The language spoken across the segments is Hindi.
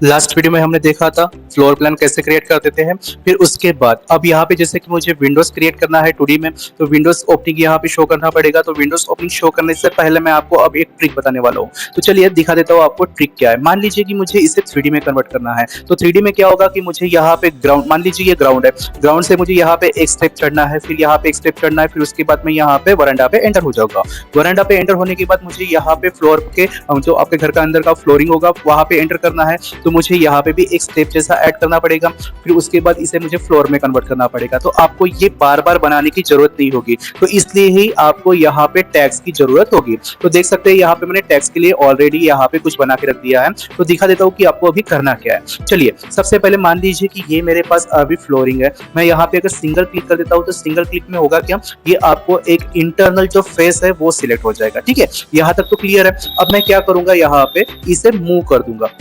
लास्ट वीडियो में हमने देखा था फ्लोर प्लान कैसे क्रिएट कर देते हैं। फिर उसके बाद अब यहाँ पे जैसे कि मुझे विंडोज क्रिएट करना है 2D में, तो विंडोज ओपनिंग यहाँ पे शो करना पड़ेगा। तो विंडोज ओपनिंग शो करने से पहले मैं आपको अब एक ट्रिक बताने वाला हूँ। तो चलिए दिखा देता हूँ आपको ट्रिक क्या है। मान लीजिए कि मुझे इसे 3D में कन्वर्ट करना है। तो 3D में क्या होगा कि मुझे यहाँ पे ग्राउंड, मान लीजिए ये ग्राउंड है, ग्राउंड से मुझे यहाँ पे एक स्टेप चढ़ना है, फिर यहाँ पे एक स्टेप चढ़ना है, फिर उसके बाद मैं यहाँ पे वरांडा पे एंटर हो जाऊंगा। वरांडा पे एंटर होने के बाद मुझे यहाँ पे फ्लोर के जो आपके घर का अंदर का फ्लोरिंग होगा वहां पे एंटर करना है। तो मुझे यहाँ पे भी एक स्टेप जैसा ऐड करना पड़ेगा, फिर उसके बाद इसे मुझे फ्लोर में कन्वर्ट करना पड़ेगा। तो आपको ये बार बार बनाने की जरूरत नहीं होगी, तो इसलिए ही आपको यहाँ पे टैग्स की जरूरत होगी। तो देख सकते हैं यहाँ पे मैंने टैग्स के लिए ऑलरेडी यहाँ पे कुछ बना के रख दिया है। तो दिखा देता हूँ कि आपको अभी करना क्या है। चलिए सबसे पहले मान लीजिए कि ये मेरे पास अभी फ्लोरिंग है। मैं यहाँ पे अगर सिंगल क्लिक कर देता हूँ तो सिंगल क्लिक में होगा क्या, ये आपको एक इंटरनल जो फेस है वो सिलेक्ट हो जाएगा। ठीक है, यहाँ तक तो क्लियर है। अब मैं क्या करूंगा, यहाँ पे इसे मूव कर दूंगा।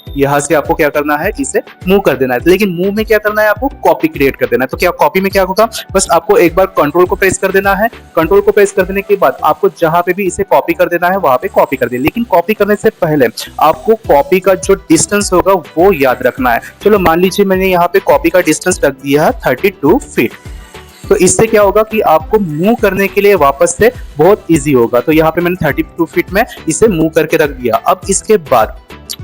यहाँ से आपको क्या करना है, इसे मूव कर देना है। लेकिन मूव में क्या करना है, आपको कॉपी क्रिएट कर देना है। तो क्या कॉपी में क्या होगा, बस आपको एक बार कंट्रोल को प्रेस कर देना है। कंट्रोल को प्रेस कर देने के बाद आपको जहां पे भी इसे कॉपी कर देना है वहां पे कॉपी कर देना। लेकिन कॉपी करने से पहले आपको कॉपी का जो डिस्टेंस होगा वो याद रखना है। चलो मान लीजिए मैंने यहाँ पे कॉपी का डिस्टेंस रख दिया है 32 फीट। तो इससे क्या होगा कि आपको मूव करने के लिए वापस से बहुत इजी होगा। तो यहाँ पे मैंने 32 फीट में इसे मूव करके रख दिया। अब इसके बाद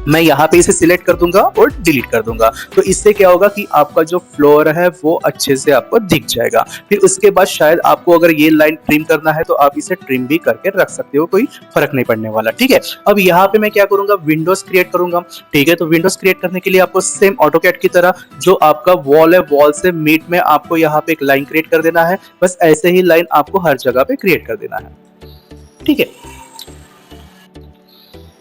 मैं यहाँ पे इसे सिलेक्ट कर दूंगा और डिलीट कर दूंगा। तो इससे क्या होगा कि आपका जो फ्लोर है वो अच्छे से आपको दिख जाएगा। फिर उसके बाद शायद आपको अगर ये लाइन ट्रिम करना है तो आप इसे ट्रिम भी करके रख सकते हो, कोई फर्क नहीं पड़ने वाला। ठीक है, अब यहाँ पे मैं क्या करूंगा, विंडोज क्रिएट करूंगा। ठीक है, तो विंडोज क्रिएट करने के लिए आपको सेम ऑटोकैड की तरह जो आपका वॉल है, वॉल से मीट में आपको यहाँ पे एक लाइन क्रिएट कर देना है। बस ऐसे ही लाइन आपको हर जगह पे क्रिएट कर देना है। ठीक है,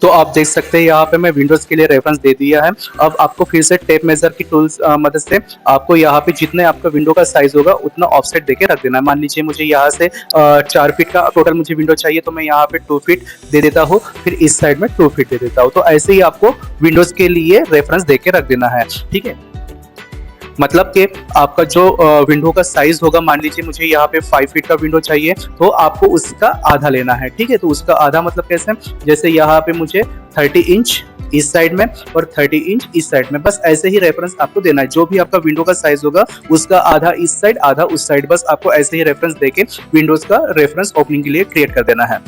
तो आप देख सकते हैं यहाँ पे मैं विंडोज के लिए रेफरेंस दे दिया है। अब आपको फिर से टेप मेजर की टूल्स मदद से आपको यहाँ पे जितने आपका विंडो का साइज होगा उतना ऑफसेट देके रख देना है। मान लीजिए मुझे यहाँ से 4 फीट का टोटल मुझे विंडो चाहिए, तो मैं यहाँ पे 2 फीट दे देता हूँ, फिर इस साइड में 2 फीट दे देता हूँ। तो ऐसे ही आपको विंडोज के लिए रेफरेंस देके रख देना है। ठीक है, मतलब कि आपका जो विंडो का साइज होगा, मान लीजिए मुझे यहाँ पे 5 फीट का विंडो चाहिए, तो आपको उसका आधा लेना है। ठीक है, तो उसका आधा मतलब कैसे, जैसे यहाँ पे मुझे 30 इंच इस साइड में और 30 इंच इस साइड में, बस ऐसे ही रेफरेंस आपको देना है। जो भी आपका विंडो का साइज होगा उसका आधा इस साइड आधा उस साइड, बस आपको ऐसे ही रेफरेंस देके विंडोज का रेफरेंस ओपनिंग के लिए क्रिएट कर देना है।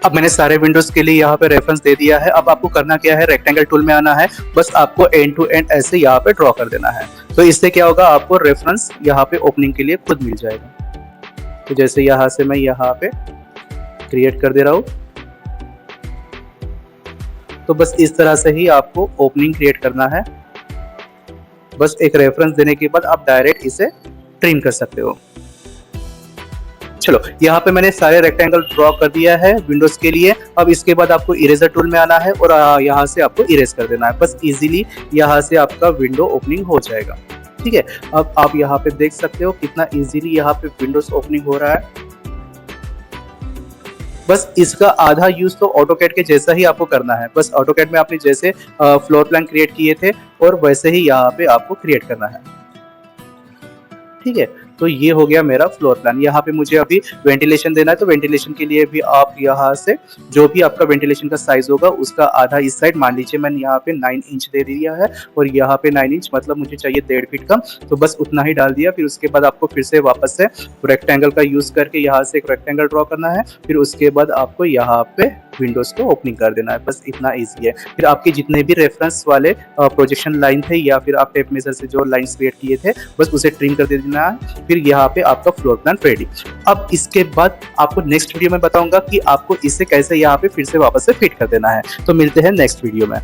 अब मैंने सारे विंडोज के लिए यहाँ पे रेफरेंस दे दिया है। अब आपको करना क्या है, रेक्टेंगल टूल में आना है, बस आपको एंड टू एंड ऐसे यहाँ पे ड्रॉ कर देना है। तो इससे क्या होगा, आपको रेफरेंस यहाँ पे ओपनिंग के लिए खुद मिल जाएगा। तो जैसे यहाँ से मैं यहाँ पे क्रिएट कर दे रहा हूँ, तो बस इस तरह से ही आपको ओपनिंग क्रिएट करना है। बस एक रेफरेंस देने के बाद आप डायरेक्ट इसे ट्रिम कर सकते हो। चलो यहाँ पे मैंने सारे रेक्टेंगल ड्रॉ कर दिया है विंडोज के लिए। अब इसके बाद आपको इरेजर टूल में आना है और यहाँ से आपको इरेज कर देना है। बस इजीली यहाँ से आपका विंडो ओपनिंग हो जाएगा। ठीक है, अब आप यहाँ पे देख सकते हो कितना इजीली यहाँ पे विंडोज ओपनिंग हो रहा है। बस इसका आधा यूज तो ऑटोकैड के जैसा ही आपको करना है। बस ऑटोकैड में आपने जैसे फ्लोर प्लान क्रिएट किए थे और वैसे ही यहाँ पे आपको क्रिएट करना है। ठीक है, तो ये हो गया मेरा फ्लोर प्लान। यहाँ पे मुझे अभी वेंटिलेशन देना है, तो वेंटिलेशन के लिए भी आप यहाँ से जो भी आपका वेंटिलेशन का साइज होगा उसका आधा इस साइड, मान लीजिए मैंने यहाँ पे 9 इंच दे दिया है और यहाँ पे 9 इंच मतलब मुझे चाहिए 1.5 फीट का, तो बस उतना ही डाल दिया। फिर उसके बाद आपको फिर से वापस से रेक्टेंगल का यूज करके यहाँ से एक रेक्टेंगल ड्रॉ करना है। फिर उसके बाद आपको यहाँ पे विंडोज को ओपनिंग कर देना है। बस इतना ईजी है। फिर आपके जितने भी रेफरेंस वाले प्रोजेक्शन लाइन थे या फिर आप टेप मेजर से जो लाइंस क्रिएट किए थे, बस उसे ट्रिम कर देना है। फिर यहाँ पे आपका फ्लोर प्लान रेडी। अब इसके बाद आपको नेक्स्ट वीडियो में बताऊंगा कि आपको इसे कैसे यहाँ पे फिर से वापस से फिट कर देना है। तो मिलते हैं नेक्स्ट वीडियो में।